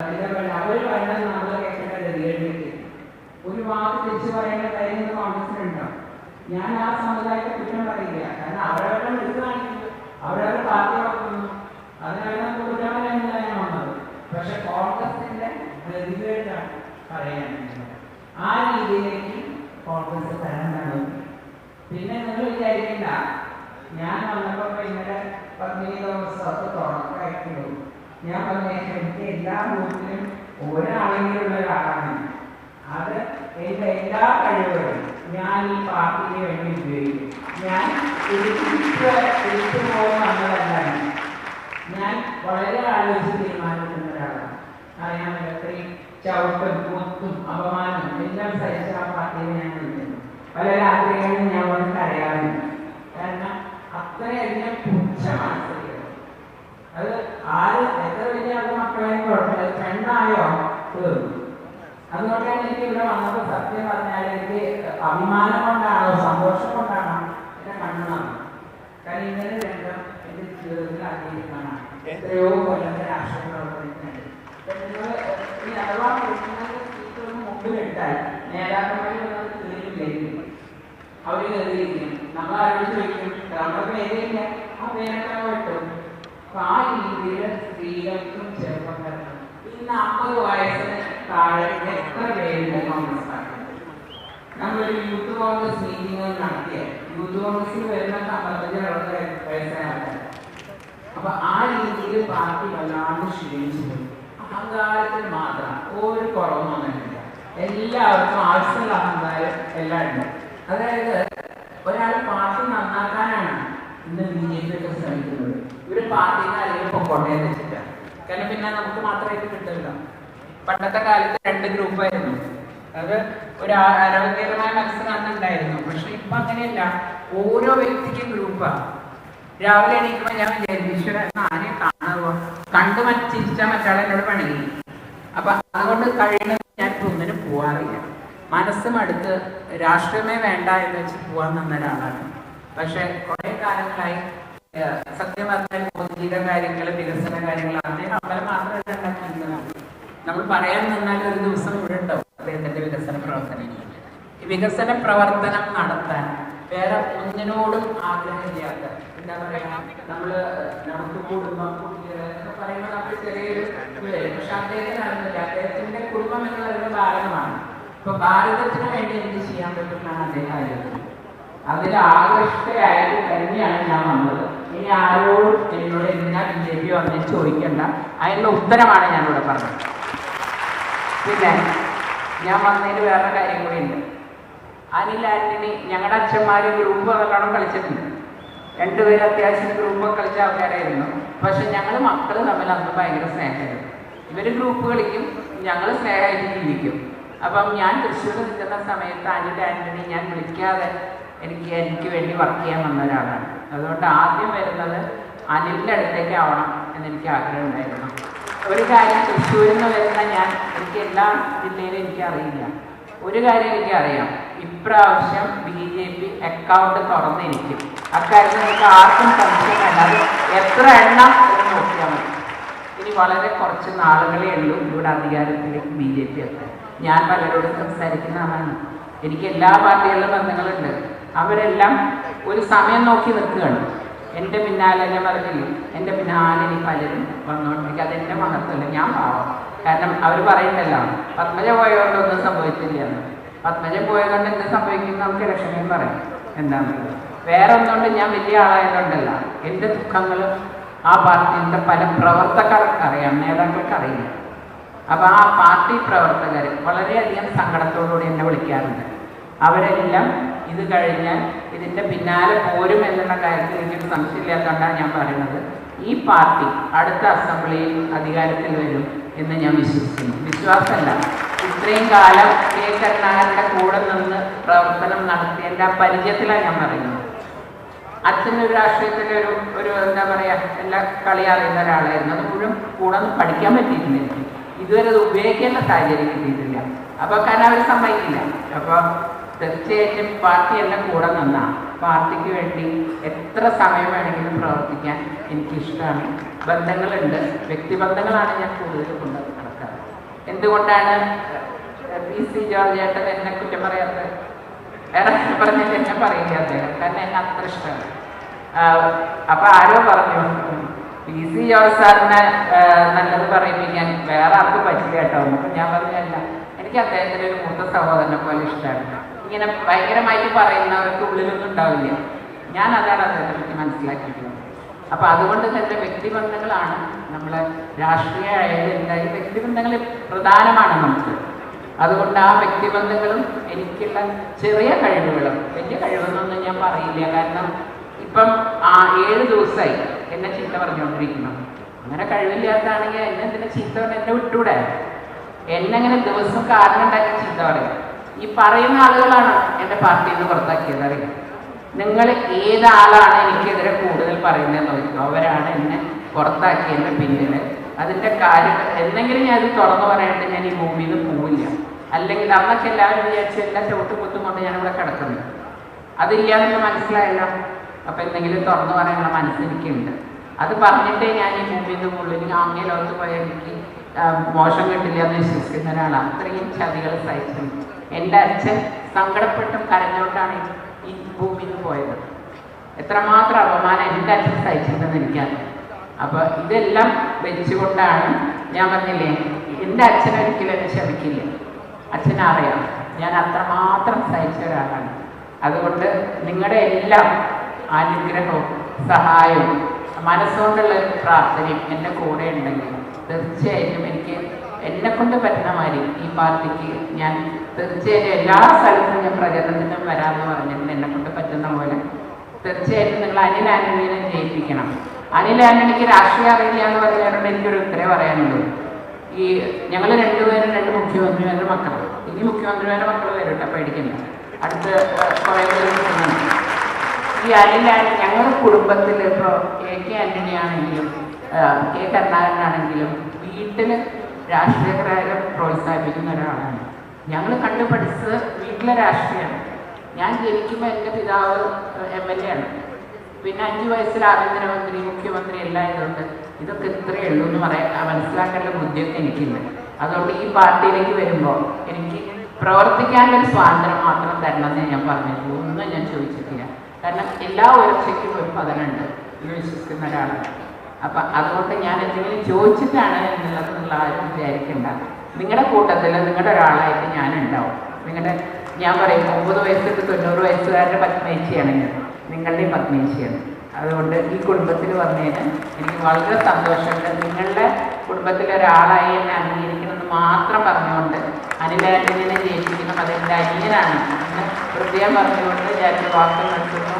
അവർ പറയുന്നത് നമ്മൾ കേൾക്കേണ്ട ഗതികേട്ടിലേക്ക് ഒരു വാക്ക് തിരിച്ചു പറയേണ്ട കാര്യം കോൺഗ്രസിനുണ്ടാവും. ഞാൻ ആ സമുദായത്തെ കുറ്റം പറയില്ല, കാരണം അവരവരുടെ എടുത്തു കാണിക്കുന്നു, അവരവരുടെ പാർട്ടി വളർത്തുന്നു, അതിനെല്ലാം കുറ്റമല്ല ഞാൻ വന്നത്. പക്ഷെ കോൺഗ്രസിന്റെ ഗതികേട്ടാണ് പറയാൻ ആ രീതിയിലേക്ക് കോൺഗ്രസ് തരാൻ നടന്നു. പിന്നെ നിങ്ങൾ വിചാരിക്കണ്ട, ഞാൻ വന്നപ്പോൾ ഇന്നലെ 15 ദിവസം തുടക്കമായിട്ടുള്ളൂ. ഞാൻ പറഞ്ഞ എനിക്ക് എല്ലാ ഗ്രൂപ്പിലും ഒരാളെങ്കിലുള്ള ഒരാളാണ്. അത് എൻ്റെ എല്ലാ കഴിവുകളും ഞാൻ ഈ പാർട്ടിക്ക് വേണ്ടി ഉപയോഗിക്കും. ഞാൻ തിരിച്ചു പോകുന്ന വന്നതല്ലാണ്. ഞാൻ വളരെ ആലോചിച്ച് തീരുമാനിക്കുന്ന ഒരാളാണ്. അറിയാൻ ഇത്രയും ചവിട്ടും കുത്തും അപമാനം എല്ലാം സഹിച്ച ആ പാർട്ടിയെ ഞാൻ വിളിക്കുന്നു. പല രാത്രികളിലും ഞാൻ വന്ന് കരയാറുണ്ട്. കാരണം അത്രയധികം പുച്ഛമാണ് സ്ത്രീകൾ. അത് ആര് എത്ര വലിയ ആളുടെ മക്കളെയും കുഴപ്പമില്ല, പെണ്ണായോ തീർന്നു. അതുകൊണ്ടാണ് എനിക്ക് ഇവിടെ വന്നപ്പോൾ സത്യം പറഞ്ഞാൽ എനിക്ക് അഭിമാനം കൊണ്ടാണോ സന്തോഷം കൊണ്ടാണോ എന്റെ കണ്ണാണ്. കാരണം ഇങ്ങനെ രംഗം എന്റെ ജീവിതത്തിൽ ആഗ്രഹിക്കാനാണ്. എത്രയോ കൊല്ലത്തെ രാഷ്ട്രീയ പ്രവർത്തനത്തിനുണ്ട്. ഈ അഥവാ സീറ്റൊന്ന് മുമ്പിലിട്ടാൽ നേതാക്കന്മാരിൽ തീർന്നില്ലെങ്കിൽ അവർ കയറിയിരിക്കും. നമ്മൾ ആരോട് ചോദിക്കും, നമ്മുടെ പേരില്ല, ആ പേരൊക്കെ വിട്ടും. അപ്പൊ ആ രീതിയിൽ സ്ത്രീകൾക്കും ചെറുപ്പക്കാർക്കും ഇന്ന് 50 വയസ്സിന് താഴെ എത്ര പേരുണ്ട് കോൺഗ്രസ് പാർട്ടി? നമ്മളൊരു യൂത്ത് കോൺഗ്രസ് മീറ്റിംഗ് നടത്തിയ യൂത്ത് കോൺഗ്രസിൽ വരുന്ന 55-60 വയസ്സായ ആൾക്കാർ. അപ്പൊ ആ രീതിയിൽ പാർട്ടി വല്ലാണ്ട് ക്ഷീണിച്ചു പോയി. അഹങ്കാരത്തിന് മാത്രം ഒരു കുറവും വന്നിട്ടില്ല. എല്ലാവർക്കും ആവശ്യമുള്ള അഹങ്കാരം എല്ലാം ഉണ്ട്. അതായത് ഒരാൾ പാർട്ടി നന്നാക്കാനാണ് ഇന്ന് BJP ഒക്കെ ശ്രമിക്കുന്നത്. ഒരു പാർട്ടിനെ അല്ലെങ്കിൽ പൊക്കോട്ടെ എന്ന് വെച്ചിട്ടാണ്. കാരണം പിന്നെ നമുക്ക് മാത്രമായിട്ട് കിട്ടില്ല. പണ്ടത്തെ കാലത്ത് 2 ഗ്രൂപ്പായിരുന്നു. അത് ഒരു ആരോഗ്യകരമായ മത്സരം ഉണ്ടായിരുന്നു. പക്ഷെ ഇപ്പൊ അങ്ങനെയല്ല, ഓരോ വ്യക്തിക്കും ഗ്രൂപ്പാണ്. രാവിലെ എണീക്കുമ്പോൾ ഞാൻ വിചാരിച്ചു, ഈശ്വരൻ ആരെയും കാണുമോ, കണ്ടു ചിരിച്ചാൽ മറ്റാളെ എന്നോട് പണിയും. അപ്പൊ അതുകൊണ്ട് കഴിയുന്നത് ഞാൻ ഒന്നിനും പോവാറില്ല. മനസ്സും അടുത്ത് രാഷ്ട്രീയമേ വേണ്ട എന്ന് വെച്ച് പോവാൻ നിന്ന ഒരാളാണ്. പക്ഷെ കുറെ കാലങ്ങളായി സത്യം പറഞ്ഞാൽ പൊതുജീവിത കാര്യങ്ങൾ, വികസന കാര്യങ്ങൾ അദ്ദേഹം അവരെ മാത്രമല്ല ഉണ്ടാക്കിയിരുന്നത്. നമ്മൾ പറയാൻ നിന്നാൽ ഒരു ദിവസം ഇവിടെ ഉണ്ടാവും അദ്ദേഹത്തിന്റെ വികസന പ്രവർത്തനങ്ങൾ. ഈ വികസന പ്രവർത്തനം നടത്താൻ വേറെ ഒന്നിനോടും ആഗ്രഹമില്ലാത്ത, എന്താ പറയുക, നമുക്ക് കുടുംബം കുട്ടികളൊക്കെ പറയുമ്പോൾ നമ്മൾ ചെറിയൊരു പക്ഷെ അദ്ദേഹത്തിന് അറിഞ്ഞില്ല. അദ്ദേഹത്തിന്റെ കുടുംബം എന്നുള്ളത് ഭാരതമാണ്. ഇപ്പൊ ഭാരതത്തിന് വേണ്ടി എന്ത് ചെയ്യാൻ പറ്റുമെന്നാണ് അദ്ദേഹം അറിയുന്നത്. അതിൽ ആകർഷ്ടയായിട്ട് തന്നെയാണ് ഞാൻ വന്നത്. ഇനി ആരോടും എന്നോട് എന്തിനാ BJP വന്ന് ചോദിക്കേണ്ട, അതിനുള്ള ഉത്തരമാണ് ഞാനിവിടെ പറഞ്ഞത്. പിന്നെ ഞാൻ വന്നതിന് വേറെ കാര്യം കൂടി ഉണ്ട്. അനിൽ ആന്റണി ഞങ്ങളുടെ അച്ഛന്മാര് ഗ്രൂപ്പ് നല്ലോണം കളിച്ചിട്ടുണ്ട്. 2 പേര് അത്യാവശ്യം ഗ്രൂപ്പ് കളിച്ച ആൾക്കാരായിരുന്നു. പക്ഷെ ഞങ്ങൾ മക്കൾ തമ്മിൽ അന്ന് ഭയങ്കര സ്നേഹമായിരുന്നു. ഇവര് ഗ്രൂപ്പ് കളിക്കും, ഞങ്ങൾ സ്നേഹമായിട്ട് ജീവിക്കും. അപ്പം ഞാൻ തൃശ്ശൂർ നിൽക്കുന്ന സമയത്ത് അനിൽ ആന്റണി ഞാൻ വിളിക്കാതെ എനിക്ക് വേണ്ടി വർക്ക് ചെയ്യാൻ വന്ന ഒരാളാണ്. അതുകൊണ്ട് ആദ്യം വരുന്നത് അനിലിൻ്റെ അടുത്തേക്ക് ആവണം എന്നെനിക്ക് ആഗ്രഹം ഉണ്ടായിരുന്നു. ഒരു കാര്യം, തൃശ്ശൂരിൽ നിന്ന് വരുന്ന എനിക്ക് എല്ലാ ജില്ലയിലും എനിക്കറിയില്ല. ഒരു കാര്യം എനിക്കറിയാം, ഇപ്രാവശ്യം BJP അക്കൗണ്ട് തുറന്നിരിക്കും. അക്കാര്യത്തിൽ നിങ്ങൾക്ക് ആർക്കും സംശയം വേണ്ട. അത് എത്ര എണ്ണം എന്ന് നോക്കിയാൽ മതി. ഇനി വളരെ കുറച്ച് നാളുകളേ ഉള്ളൂ ഇവിടെ അധികാരത്തിലേക്ക് BJP ഒക്കെ. ഞാൻ പലരോടും സംസാരിക്കുന്ന ആളാണ്. എനിക്ക് എല്ലാ പാർട്ടികളിലും ബന്ധങ്ങളുണ്ട്. അവരെല്ലാം ഒരു സമയം നോക്കി നിൽക്കുകയാണ്. എൻ്റെ പിന്നാലെ ഞാൻ പറഞ്ഞില്ലേ, എൻ്റെ പിന്നാലെ ഇനി പലരും വന്നുകൊണ്ടിരിക്കും. അതെൻ്റെ മഹത്വമല്ല, ഞാൻ പാവം. കാരണം അവർ പറയുന്നല്ലോ, പത്മജ പോയതുകൊണ്ട് ഒന്നും സംഭവിച്ചില്ല എന്ന്. പത്മജ പോയതുകൊണ്ട് എന്ത് സംഭവിക്കും നമുക്ക് ഇലക്ഷനിൽ പറയാം എന്താണെന്നുള്ളത്. വേറെ ഒന്നുകൊണ്ട് ഞാൻ വലിയ ആളായതുകൊണ്ടല്ല. എൻ്റെ ദുഃഖങ്ങൾ ആ പാർട്ടിയുടെ പല പ്രവർത്തകർക്ക് അറിയാം, നേതാക്കൾക്ക് അറിയില്ല. അപ്പോൾ ആ പാർട്ടി പ്രവർത്തകർ വളരെയധികം സങ്കടത്തോടുകൂടി എന്നെ വിളിക്കാറുണ്ട്. അവരെല്ലാം ഇത് കഴിഞ്ഞാൽ ഇതിൻ്റെ പിന്നാലെ പോരും എന്നുള്ള കാര്യത്തിൽ എനിക്ക് സംശയമില്ലാത്തതുകൊണ്ടാണ് ഞാൻ പറയുന്നത്. ഈ പാർട്ടി അടുത്ത അസംബ്ലിയിൽ അധികാരത്തിൽ വരും എന്ന് ഞാൻ വിശ്വസിക്കുന്നു. വിശ്വാസമല്ല, ഇത്രയും കാലം കെ കരുണാകരൻ്റെ കൂടെ നിന്ന് പ്രവർത്തനം നടത്തിയതിൻ്റെ ആ പരിചയത്തിലാണ് ഞാൻ പറയുന്നത്. അച്ഛനൊരു രാഷ്ട്രീയത്തിൻ്റെ ഒരു എന്താ പറയുക, എല്ലാ കളി അറിയുന്ന ഒരാളായിരുന്നു. അത് മുഴുവൻ കൂടെ ഒന്ന് പഠിക്കാൻ പറ്റിയിട്ടില്ല എനിക്ക്. ഇതുവരെ അത് ഉപയോഗിക്കേണ്ട സാഹചര്യം കിട്ടിയിട്ടില്ല. അപ്പോൾ കാരണം അവർ സമ്മതിക്കില്ല. അപ്പോൾ തീർച്ചയായിട്ടും പാർട്ടിയെല്ലാം കൂടെ നിന്നാൽ പാർട്ടിക്ക് വേണ്ടി എത്ര സമയം വേണമെങ്കിലും പ്രവർത്തിക്കാൻ എനിക്കിഷ്ടമാണ്. ബന്ധങ്ങളുണ്ട്, വ്യക്തിബന്ധങ്ങളാണ് ഞാൻ കൂടുതൽ കൊണ്ട് നടക്കാറ്. എന്തുകൊണ്ടാണ് PC ജോർജ് ഏട്ടൻ എന്നെ കുറ്റം പറയാത്തത്? വേറെ പറഞ്ഞിട്ട് എന്നെ പറയില്ല അദ്ദേഹം, കാരണം എന്നെ അത്ര ഇഷ്ടമാണ്. അപ്പൊ ആരോ പറഞ്ഞു PC ജോർജ് സാറിനെ നല്ലത് പറയിപ്പിക്കാൻ വേറെ ആർക്കും പറ്റില്ല കേട്ടോ. അപ്പൊ ഞാൻ പറഞ്ഞല്ല, എനിക്ക് അദ്ദേഹത്തിന് ഒരു മൂത്ത സഹോദരനെ പോലെ ഇഷ്ടമാണ്. ഇങ്ങനെ ഭയങ്കരമായിട്ട് പറയുന്നവർക്ക് ഉള്ളിലൊന്നും ഉണ്ടാവില്ല. ഞാൻ അതാണ് അദ്ദേഹത്തെ പറ്റി മനസ്സിലാക്കിയിട്ടുള്ളത്. അപ്പൊ അതുകൊണ്ട് തന്നെ വ്യക്തിബന്ധങ്ങളാണ് നമ്മളെ രാഷ്ട്രീയ ആയാലും എന്തായാലും വ്യക്തിബന്ധങ്ങൾ പ്രധാനമാണ് നമുക്ക്. അതുകൊണ്ട് ആ വ്യക്തിബന്ധങ്ങളും എനിക്കുള്ള ചെറിയ കഴിവുകളും, വലിയ കഴിവെന്നൊന്നും ഞാൻ പറയില്ല. കാരണം ഇപ്പം 7 ദിവസമായി എന്നെ ചീത്ത പറഞ്ഞുകൊണ്ടിരിക്കണം. അങ്ങനെ കഴിവില്ലാത്തതാണെങ്കിൽ എന്നെ എന്തിനാ ചീത്ത പറഞ്ഞാൽ എന്നെ വിട്ടൂടെ? എന്നെങ്ങനെ ദിവസം കാരണം ഉണ്ടാക്കി ചീത്ത പറയും. ഈ പറയുന്ന ആളുകളാണ് എൻ്റെ പാർട്ടിയിൽ നിന്ന് പുറത്താക്കിയത്. അറിയാം, നിങ്ങൾ ഏതാളാണ് എനിക്കെതിരെ കൂടുതൽ പറയുന്നതെന്ന് നോക്കിയോ, അവരാണ് എന്നെ പുറത്താക്കിയതിൻ്റെ പിന്നിൽ. അതിൻ്റെ കാര്യം എന്തെങ്കിലും ഞാൻ അത് തുറന്നു പറയാണ്ട് ഞാൻ ഈ ഭൂമിയിൽ നിന്ന് പോവില്ല. അല്ലെങ്കിൽ അന്നൊക്കെ എല്ലാവരും വിചാരിച്ച് എല്ലാ ചവിട്ടുകുത്തും കൊണ്ട് ഞാനിവിടെ കിടക്കുന്നു. അതില്ലാന്നൊക്കെ മനസ്സിലായല്ലോ. അപ്പം എന്തെങ്കിലും തുറന്നു പറയാനുള്ള മനസ്സെനിക്കുണ്ട്. അത് പറഞ്ഞിട്ടേ ഞാൻ ഈ ഭൂമിയിൽ നിന്ന് പോകുള്ളൂ. എനിക്ക് അങ്ങേ ലോകത്ത് പോയാൽ എനിക്ക് മോശം കിട്ടില്ല എന്ന് വിശ്വസിക്കുന്ന ഒരാളാണ്. അത്രയും ചതികൾ സഹിച്ചു. എൻ്റെ അച്ഛൻ സങ്കടപ്പെട്ടും കരഞ്ഞുകൊണ്ടാണ് ഈ ഭൂമിയിൽ നിന്ന് പോയത്. എത്രമാത്രം അപമാനം എൻ്റെ അച്ഛൻ സഹിച്ചിട്ടുണ്ടെന്ന് എനിക്കറിയാം. അപ്പോൾ ഇതെല്ലാം വെച്ചുകൊണ്ടാണ് ഞാൻ പറഞ്ഞില്ലേ, എൻ്റെ അച്ഛനൊരിക്കലും എന്നെ ക്ഷമിക്കില്ല. അച്ഛനറിയാം ഞാൻ അത്രമാത്രം സഹിച്ച ഒരാളാണ്. അതുകൊണ്ട് നിങ്ങളുടെ എല്ലാം അനുഗ്രഹവും സഹായവും മനസ്സുകൊണ്ടുള്ള ഒരു പ്രാർത്ഥനയും എൻ്റെ കൂടെ ഉണ്ടെങ്കിൽ തീർച്ചയായിട്ടും എനിക്ക് എന്നെക്കൊണ്ട് പറ്റുന്ന മാതിരി ഈ പാർട്ടിക്ക് ഞാൻ തീർച്ചയായിട്ടും എല്ലാ സ്ഥലത്തും ഞാൻ പ്രചരണത്തിനും വരാമെന്ന് പറഞ്ഞിട്ടുണ്ട്. എന്നെക്കൊണ്ട് പറ്റുന്ന പോലെ തീർച്ചയായിട്ടും നിങ്ങൾ അനിൽ ആന്റണിയെ ജയിപ്പിക്കണം. അനിൽ ആന്റണിക്ക് രാഷ്ട്രീയം അറിയില്ല എന്ന് പറഞ്ഞുകൊണ്ട് എനിക്കൊരു ഉത്തരവ് പറയാനുള്ളൂ. ഈ ഞങ്ങൾ രണ്ടുപേരും 2 മുഖ്യമന്ത്രിമാരുടെ മക്കളാണ്. ഇനി മുഖ്യമന്ത്രിമാരുടെ മക്കൾ വരും കേട്ടോ, പേടിക്കണ്ട. അടുത്ത് കുറേ പേര് ഈ അനിൽ ആന്റണി ഞങ്ങളുടെ കുടുംബത്തിൽ ഇപ്പോൾ AK ആന്റണി ആണെങ്കിലും K കരുണാകരനാണെങ്കിലും വീട്ടിൽ രാഷ്ട്രീയക്കാരെ പ്രോത്സാഹിപ്പിക്കുന്ന ഒരാളാണ്. ഞങ്ങൾ കണ്ടുപഠിച്ചത് വീട്ടിലെ രാഷ്ട്രീയമാണ്. ഞാൻ ജനിക്കുമ്പോൾ എൻ്റെ പിതാവ് MLA ആണ്. പിന്നെ 5 വയസ്സിൽ ആഭ്യന്തരമന്ത്രി, മുഖ്യമന്ത്രി എല്ലാം ആയതുകൊണ്ട് ഇതൊക്കെ ഇത്രയേ ഉള്ളൂ എന്ന് മനസ്സിലാക്കേണ്ട ബുദ്ധിയൊക്കെ എനിക്കുണ്ട്. അതുകൊണ്ട് ഈ പാർട്ടിയിലേക്ക് വരുമ്പോൾ എനിക്ക് പ്രവർത്തിക്കാനുള്ളൊരു സ്വാതന്ത്ര്യം മാത്രം തരണമെന്ന് ഞാൻ പറഞ്ഞിട്ടുള്ളൂ. ഒന്നും ഞാൻ ചോദിച്ചിട്ടില്ല. കാരണം എല്ലാ ഉയർച്ചയ്ക്കും ഒരു പതനുണ്ട് എന്ന് വിശ്വസിക്കുന്ന ഒരാളാണ്. അപ്പം അതുകൊണ്ട് ഞാൻ എന്തെങ്കിലും ചോദിച്ചിട്ടാണ് എന്നുള്ളതെന്നുള്ള ആരും വിചാരിക്കേണ്ട. നിങ്ങളുടെ കൂട്ടത്തിൽ നിങ്ങളുടെ ഒരാളായിട്ട് ഞാനുണ്ടാവും. ഞാൻ പറയും 9 വയസ്സ് തൊട്ട് 90 വയസ്സുകാരുടെ പത്മേച്ചിയാണ് ഞാൻ, നിങ്ങളുടെയും പത്മേച്ചിയാണ്. അതുകൊണ്ട് ഈ കുടുംബത്തിൽ വന്നതിന് എനിക്ക് വളരെ സന്തോഷമുണ്ട്. നിങ്ങളുടെ കുടുംബത്തിലെ ഒരാളായി എന്നെ അംഗീകരിക്കണമെന്ന് മാത്രം പറഞ്ഞുകൊണ്ട് അനിൽ ആന്റണിയെ ജയിപ്പിക്കണം. അതെൻ്റെ അനിയനാണ് എന്ന് പ്രത്യേകം പറഞ്ഞുകൊണ്ട് ഞാൻ വാക്കുകൾ നടത്തുന്നു.